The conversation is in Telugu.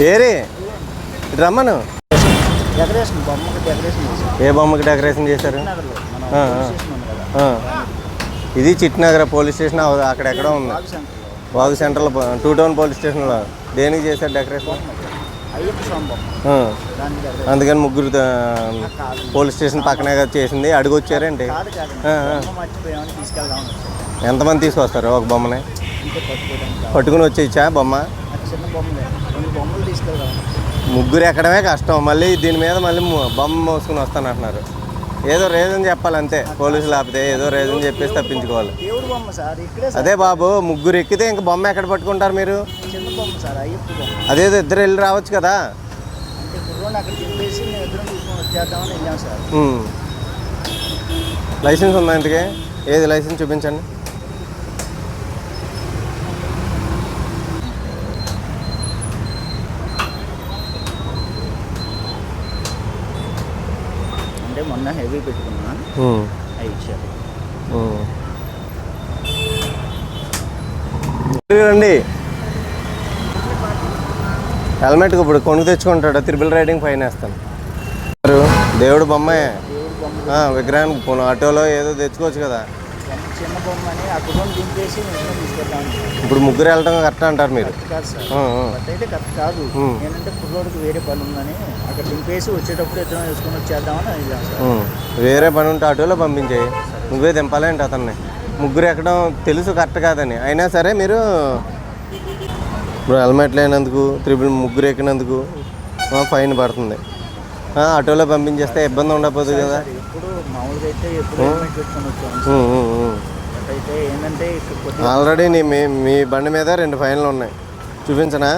ఏరి రమ్మను. డెకరేషన్ బొమ్మకి డెకరేషన్ చేశారు. ఏ బొమ్మకి డెకరేషన్ చేశారు? చిట్నగర్లో మన పోలీస్ స్టేషన్ ఉంది కదా. ఇది చిట్నగర్ పోలీస్ స్టేషన్ అక్కడెక్కడో ఉంది. వాగు సెంటర్లో 2 టౌన్ పోలీస్ స్టేషన్లో. దేనికి చేశారు డెకరేషన్? అయ్యప్ప స్వామి బొమ్మ. దానికి డెకరేషన్. అందుకని ముగ్గురు పోలీస్ స్టేషన్ పక్కనే కదా చేసింది. అడిగి వచ్చారేంటి? కాదు బొమ్మ మర్చిపోయామని తీసుకెళ్దాం. ఎంతమంది తీసుకొస్తారు ఒక బొమ్మని? అంటే పట్టుకోవడానికి పట్టుకుని వచ్చేయచ్చా బొమ్మ? చిన్న బొమ్మలే 2 బొమ్మలు తీసుకెళ్దాం. ముగ్గురు ఎక్కడమే కష్టం. మళ్ళీ దీని మీద మళ్ళీ బొమ్మ మోసుకుని వస్తానంటున్నారు. ఏదో రీజన్ చెప్పాలి అంతే. పోలీసులు ఆపితే ఏదో రీజన్ చెప్పేసి తప్పించుకోవాలి. దేవుడు బొమ్మ సార్ ఇక్కడే. అదే బాబు, ముగ్గురు ఎక్కితే ఇంక బొమ్మ ఎక్కడ పట్టుకుంటారు మీరు? చిన్న బొమ్మ సార్, అయ్యప్ప బొమ్మ. అదేదో ఇద్దరు వెళ్ళి రావచ్చు కదా. అంటే కుర్రోని అక్కడ తిప్పేసి మేము ఇద్దరం తీసుకొని వచ్చేద్దామని వెళ్ళాం సార్. లైసెన్స్ ఉందా ఇంతకీ? ఏది లైసెన్స్ చూపించండి. అంటే మొన్న హెవీ పెట్టుకున్నా అవి ఇచ్చారు. రండి. హెల్మెట్ ఇప్పుడు కొనుక్కు తెచ్చుకుంటాడు. త్రిబుల్ రైడింగ్ ఫైన్ వేస్తాను. దేవుడు బొమ్మే విగ్రహానికి పోను. ఆటోలో ఏదో తెచ్చుకోవచ్చు కదా. చిన్న బొమ్మ అని ఆ కుర్రోని దింపేసి మేము తీసుకెళ్తాం. ఇప్పుడు ముగ్గురు వెళ్ళటం కరెక్ట్ అంటారు మీరు? కాదు సార్, అయితే కరెక్ట్ కాదు. ఏంటంటే కుర్రోడికి వేరే పని ఉందని అక్కడ దింపేసి వచ్చేటప్పుడు ఇద్దరం వేసుకొని వచ్చేద్దామని వెళ్ళాం సార్. వేరే పని ఉంటే ఆటోలో పంపించేయి. నువ్వే దింపాలేంటి అతన్ని? ముగ్గురు ఎక్కడం తెలుసు కరెక్ట్ కాదని. అయినా సరే మీరు ఇప్పుడు హెల్మెట్ లేనందుకు ముగ్గురు ఎక్కినందుకు ఫైన్ పడుతుంది. ఆటోలో పంపించేస్తే ఇబ్బంది ఉండకపోదు కదా. ఇప్పుడు మామూలుగా అయితే ఎప్పుడు హెల్మెట్ పెట్టుకొని వచ్చాం. అయితే ఏంటంటే ఆల్రెడీ మీ బండి మీద 2 ఫైన్లు ఉన్నాయి. చూపించనా?